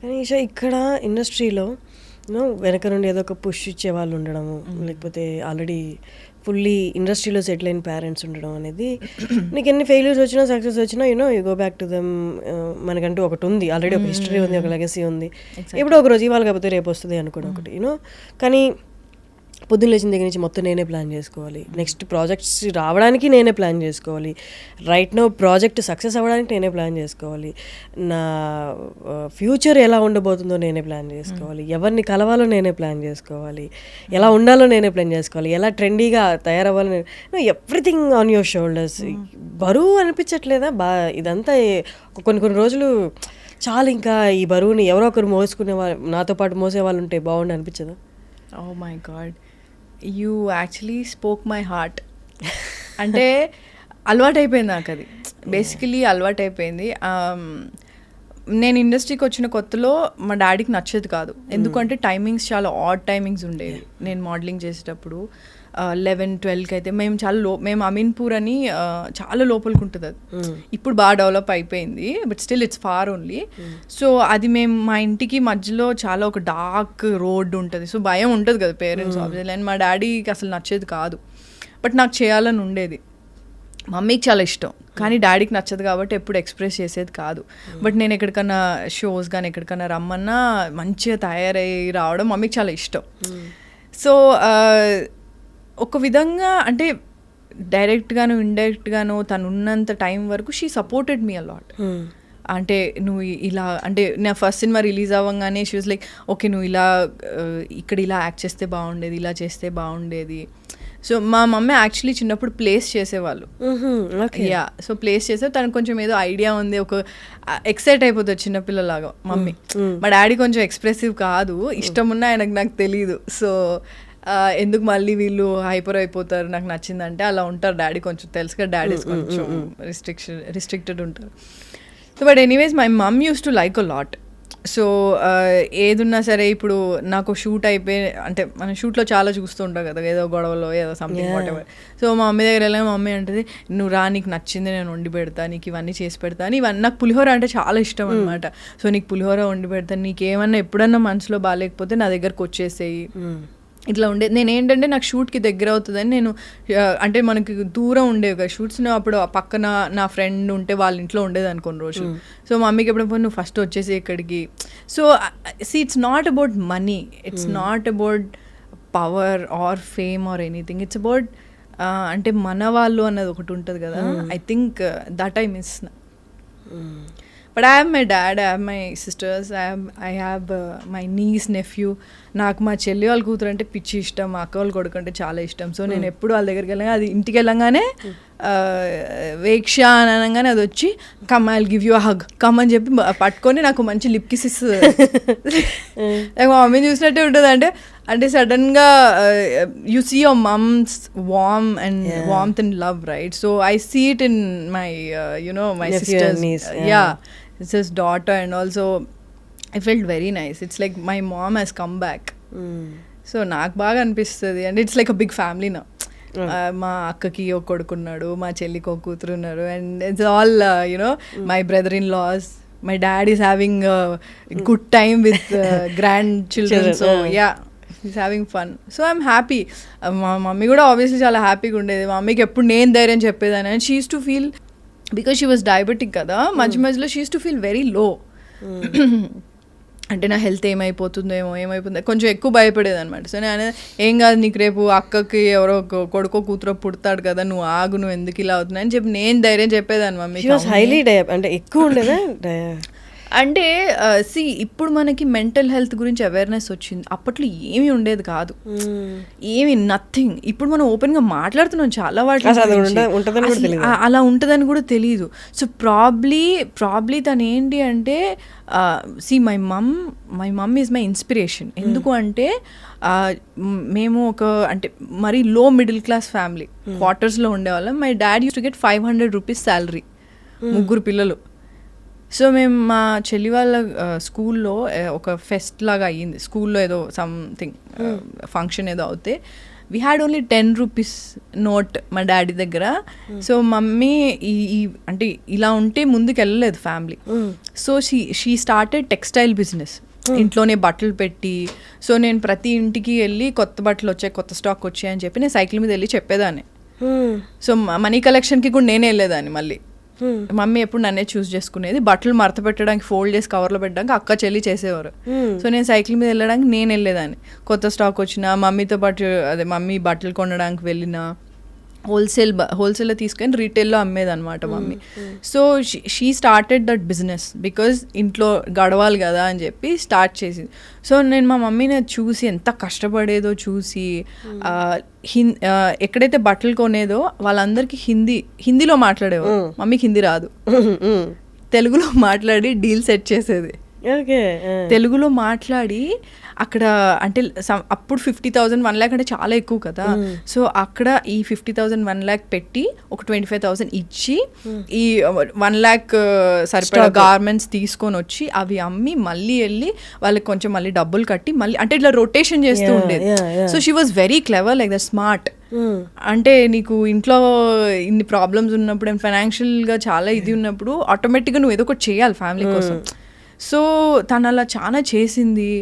కానీ ఈషా ఇక్కడ ఇండస్ట్రీలో వెనక నుండి ఏదో ఒక పుష్ ఇచ్చే వాళ్ళు ఉండడము, లేకపోతే ఆల్రెడీ ఫుల్లీ ఇండస్ట్రీలో సెటిల్ అయిన పేరెంట్స్ ఉండడం అనేది నీకు ఎన్ని ఫెయిల్యూర్స్ వచ్చినా సక్సెస్ వచ్చినా you go back to them. మనకంటూ ఒకటి ఉంది, ఆల్రెడీ ఒక హిస్టరీ ఉంది, ఒక లెగసీ ఉంది. ఎప్పుడో ఒక రోజు ఇవాళ కాకపోతే రేపు వస్తుంది అనుకోవడం ఒకటి కానీ పొద్దున్న లేచిన దగ్గర నుంచి మొత్తం నేనే ప్లాన్ చేసుకోవాలి, నెక్స్ట్ ప్రాజెక్ట్స్ రావడానికి నేనే ప్లాన్ చేసుకోవాలి, రైట్ నో ప్రాజెక్ట్ సక్సెస్ అవ్వడానికి నేనే ప్లాన్ చేసుకోవాలి, నా ఫ్యూచర్ ఎలా ఉండబోతుందో నేనే ప్లాన్ చేసుకోవాలి, ఎవరిని కలవాలో నేనే ప్లాన్ చేసుకోవాలి, ఎలా ఉండాలో నేనే ప్లాన్ చేసుకోవాలి, ఎలా ట్రెండీగా తయారవ్వాలని, ఎవ్రీథింగ్ ఆన్ యువర్ షోల్డర్స్. బరువు అనిపించట్లేదా? ఇదంతా కొన్ని రోజులు చాలా, ఇంకా ఈ బరువుని ఎవరో ఒకరు మోసుకునే వాళ్ళు, నాతో పాటు మోసే వాళ్ళు ఉంటే బాగుండి అనిపించదా? Oh my God, you actually spoke my heart. అంటే అలవాటైపోయింది నాకు అది, బేసికలీ అలవాటైపోయింది. నేను ఇండస్ట్రీకి వచ్చిన కొత్తలో మా డాడీకి నచ్చేది కాదు, ఎందుకంటే టైమింగ్స్ చాలా ఆడ్ టైమింగ్స్ ఉండేవి. నేను మోడలింగ్ చేసేటప్పుడు 11-12కి అయితే మేము అమీన్పూర్ అని చాలా లోపలికి ఉంటుంది అది. ఇప్పుడు బాగా డెవలప్ అయిపోయింది, but still it's far only. So అది మేము మా ఇంటికి మధ్యలో చాలా ఒక డార్క్ రోడ్ ఉంటుంది, సో భయం ఉంటుంది కదా పేరెంట్స్ ఆబ్వియస్లీ. అండ్ మా డాడీకి అసలు నచ్చేది కాదు, బట్ నాకు చేయాలని ఉండేది. మమ్మీకి చాలా ఇష్టం, కానీ డాడీకి నచ్చదు కాబట్టి ఎప్పుడు ఎక్స్ప్రెస్ చేసేది కాదు. బట్ నేను ఎక్కడికన్నా షోస్ కానీ ఎక్కడికన్నా రమ్మన్నా మంచిగా తయారయ్యి రావడం మమ్మీకి చాలా ఇష్టం. సో ఒక విధంగా అంటే డైరెక్ట్గాను ఇండైరెక్ట్గాను తను ఉన్నంత టైం వరకు షీ సపోర్టెడ్ మీ అలాట్. అంటే నువ్వు ఇలా, అంటే నా ఫస్ట్ సినిమా రిలీజ్ అవ్వగానే షీ వాజ్ లైక్, ఓకే నువ్వు ఇలా ఇక్కడ ఇలా యాక్ట్ చేస్తే బాగుండేది, ఇలా చేస్తే బాగుండేది. సో మా మమ్మీ యాక్చువల్లీ చిన్నప్పుడు ప్లేస్ చేసేవాళ్ళు. యా, సో ప్లేస్ చేస్తే తనకు కొంచెం ఏదో ఐడియా ఉంది, ఒక ఎక్సైట్ అయిపోతుంది చిన్నపిల్లలాగా మమ్మీ. మా డాడీ కొంచెం ఎక్స్ప్రెసివ్ కాదు, ఇష్టం ఉన్నా ఆయనకు నాకు తెలీదు. సో ఎందుకు మళ్ళీ వీళ్ళు హైపర్ అయిపోతారు, నాకు నచ్చిందంటే అలా ఉంటారు డాడీ. కొంచెం తెలుసు కదా డాడీస్ కొంచెం రిస్ట్రిక్టెడ్ ఉంటారు. So but anyways my mom use to like a lot. So ఏదున్నా సరే, ఇప్పుడు నాకు షూట్ అయిపోయి, అంటే మనం షూట్లో చాలా చూస్తూ ఉంటాం కదా, ఏదో గొడవలో ఏదో సంథింగ్ వాట్ ఎవర్. సో మా మమ్మీ దగ్గర వెళ్ళాక మా మమ్మీ అంటది, నువ్వు రా, నీకు నచ్చింది నేను వండి పెడతా, నీకు ఇవన్నీ చేసి పెడతా అని. ఇవన్నీ నాకు పులిహోర అంటే చాలా ఇష్టం అనమాట. సో నీకు పులిహోర వండి పెడతాను, నీకేమన్నా ఎప్పుడన్నా మనసులో బాగాలేకపోతే నా దగ్గరకు వచ్చేసేయి, ఇట్లా ఉండేది. నేను ఏంటంటే నాకు షూట్కి దగ్గర అవుతుందని నేను, అంటే మనకి దూరం ఉండేవి కదా షూట్స్, అప్పుడు పక్కన నా ఫ్రెండ్ ఉంటే వాళ్ళ ఇంట్లో ఉండేది అనుకోని రోజు. సో మమ్మీకి ఎప్పుడైనా నువ్వు ఫస్ట్ వచ్చేసి ఇక్కడికి. So it's not about money, it's not about power or fame or anything, it's about అంటే మన వాళ్ళు అన్నది ఒకటి ఉంటుంది కదా. I think that I miss. But I have my dad, I have my sisters, I have my niece, nephew. నాకు మా చెల్లి వాళ్ళ కూతురు అంటే పిచ్చి ఇష్టం, మా అక్క వాళ్ళ కొడుకు అంటే చాలా ఇష్టం. సో నేను ఎప్పుడు వాళ్ళ దగ్గరికి వెళ్ళగా, అది ఇంటికి వెళ్ళంగానే వేక్ష అని అనగానే అది వచ్చి come I will give you a hug, come అని చెప్పి పట్టుకొని నాకు మంచి లిప్ కిస్ ఇస్తుంది. మా మమ్మీని చూసినట్టే ఉంటుంది. అంటే సడన్గా you see your mom's warmth and love, right? So I see it in my my sisters, yeah, it's his daughter, and also I felt very nice. It's like my mom has come back. So నాకు బాగా అనిపిస్తుంది. And it's like a big family నా. మా అక్కకి ఒక కొడుకున్నాడు, మా చెల్లికి ఒక కూతురు ఉన్నారు, and it's all my brother in laws. My dad is having good time with grand children. So yeah, is having fun. So I'm happy. మా మమ్మీ కూడా ఆబ్వియస్లీ చాలా హ్యాపీగా ఉండేది. మా మమ్మీకి ఎప్పుడు నేను ధైర్యం చెప్పేదాన్ని. And she use to feel, because she was diabetic కదా, మధ్యలో she use to feel very low. అంటే నా హెల్త్ ఏమైపోతుందో ఏమైపోతుందో కొంచెం ఎక్కువ భయపడేది అనమాట. సో నేను ఏం కాదు, నీకు రేపు అక్కకి ఎవరో కొడుకో కూతురో పుడతాడు కదా, నువ్వు ఆగు, నువ్వు ఎందుకు ఇలా అవుతున్నావు అని చెప్పి నేను ధైర్యం చెప్పేదాన్ని మమ్మీ. హైలీ అంటే ఎక్కువ ఉండేదా? అంటే ఇప్పుడు మనకి మెంటల్ హెల్త్ గురించి అవేర్నెస్ వచ్చింది, అప్పట్లో ఏమీ ఉండేది కాదు, ఏమి నథింగ్. ఇప్పుడు మనం ఓపెన్గా మాట్లాడుతున్నాం చాలా వాటి, అలా ఉంటుందని కూడా తెలియదు. సో ప్రాబ్లీ తను ఏంటి అంటే, my mom is my inspiration. ఎందుకు అంటే మేము అంటే మరీ లో మిడిల్ క్లాస్ ఫ్యామిలీ, క్వార్టర్స్లో ఉండేవాళ్ళం. My dad use to get 500 rupees salary, 3 పిల్లలు. సో మేము మా చెల్లి వాళ్ళ స్కూల్లో ఒక ఫెస్ట్ లాగా అయ్యింది, స్కూల్లో ఏదో సంథింగ్ ఫంక్షన్ ఏదో అవుతే we had only 10 rupees note మా డాడీ దగ్గర. సో మమ్మీ ఈ అంటే ఇలా ఉంటే ముందుకు వెళ్ళలేదు family. So she started textile business. ఇంట్లోనే బట్టలు పెట్టి, సో నేను ప్రతి ఇంటికి వెళ్ళి కొత్త బట్టలు వచ్చాయి, కొత్త స్టాక్ వచ్చాయి అని చెప్పి నేను సైకిల్ మీద వెళ్ళి చెప్పేదాన్ని. సో మనీ కలెక్షన్కి కూడా నేనే వెళ్ళేదాన్ని. మళ్ళీ మమ్మీ ఎప్పుడు నన్నే చూస్ చేసుకునేది. బట్టలు మడత పెట్టడానికి, ఫోల్డ్ చేసి కవర్లో పెట్టడానికి అక్క చెల్లి చేసేవారు. సో నేను సైకిల్ మీద వెళ్ళడానికి నేను వెళ్ళేదాన్ని. కొత్త స్టాక్ వచ్చినా మమ్మీతో పాటు, అదే మమ్మీ బట్టలు కొనడానికి వెళ్ళినా హోల్సేల్లో తీసుకొని రీటైల్లో అమ్మేదన్నమాట mummy. So she started that business because ఇంట్లో గడవాలి కదా అని చెప్పి స్టార్ట్ చేసింది. సో నేను మా మమ్మీని చూసి ఎంత కష్టపడేదో చూసి, ఎక్కడైతే బట్టలు కొనేదో వాళ్ళందరికీ హిందీలో మాట్లాడేవారు. మమ్మీకి హిందీ రాదు, తెలుగులో మాట్లాడి డీల్ సెట్ చేసేది. తెలుగులో మాట్లాడి అక్కడ అంటే అప్పుడు 50,000 1 lakh అంటే చాలా ఎక్కువ కదా. సో అక్కడ ఈ 50,000 1 lakh పెట్టి ఒక 25,000 ఇచ్చి ఈ 1 lakh సరిపడా గార్మెంట్స్ తీసుకొని వచ్చి అవి అమ్మి మళ్ళీ వెళ్ళి వాళ్ళకి కొంచెం మళ్ళీ డబ్బులు కట్టి మళ్ళీ అంటే ఇట్లా రొటేషన్ చేస్తూ ఉండేది. So she was very clever, like the smart. అంటే నీకు ఇంట్లో ఇన్ని ప్రాబ్లమ్స్ ఉన్నప్పుడు, ఫైనాన్షియల్గా చాలా ఇది ఉన్నప్పుడు ఆటోమేటిక్గా నువ్వు ఏదో ఒకటి చేయాలి ఫ్యామిలీ కోసం. సో తను అలా చాలా చేసింది.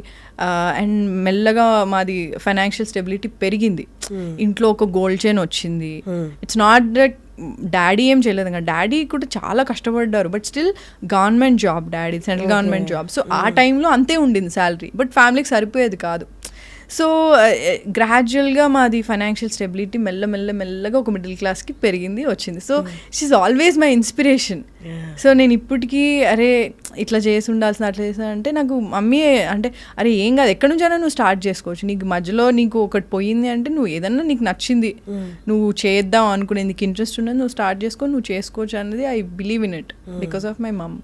అండ్ మెల్లగా మాది ఫైనాన్షియల్ స్టెబిలిటీ పెరిగింది. ఇంట్లో ఒక గోల్డ్ చైన్ వచ్చింది. ఇట్స్ నాట్ దట్ డాడీ ఏం చేయలేదు కదా, డాడీ కూడా చాలా కష్టపడ్డారు. But still government job daddy, central government job. So ఆ టైంలో అంతే ఉండింది శాలరీ, బట్ ఫ్యామిలీకి సరిపోయేది కాదు. సో గ్రాడ్యువల్గా మాది ఫైనాన్షియల్ స్టెబిలిటీ మెల్లగా ఒక మిడిల్ క్లాస్కి పెరిగింది, వచ్చింది. So she always my inspiration. So నేను ఇప్పటికీ అరే ఇట్లా చేసి ఉండాల్సిన, అట్లా చేసిన అంటే నాకు మమ్మీ అంటే అరే ఏం కాదు, ఎక్కడి నుంచైనా నువ్వు స్టార్ట్ చేసుకోవచ్చు. నీకు మధ్యలో నీకు ఒకటి పోయింది అంటే నువ్వు ఏదన్నా నీకు నచ్చింది నువ్వు చేద్దాం అనుకునే, నీకు ఇంట్రెస్ట్ ఉన్నది నువ్వు స్టార్ట్ చేసుకొని నువ్వు చేసుకోవచ్చు అనేది I believe in it because of my mum.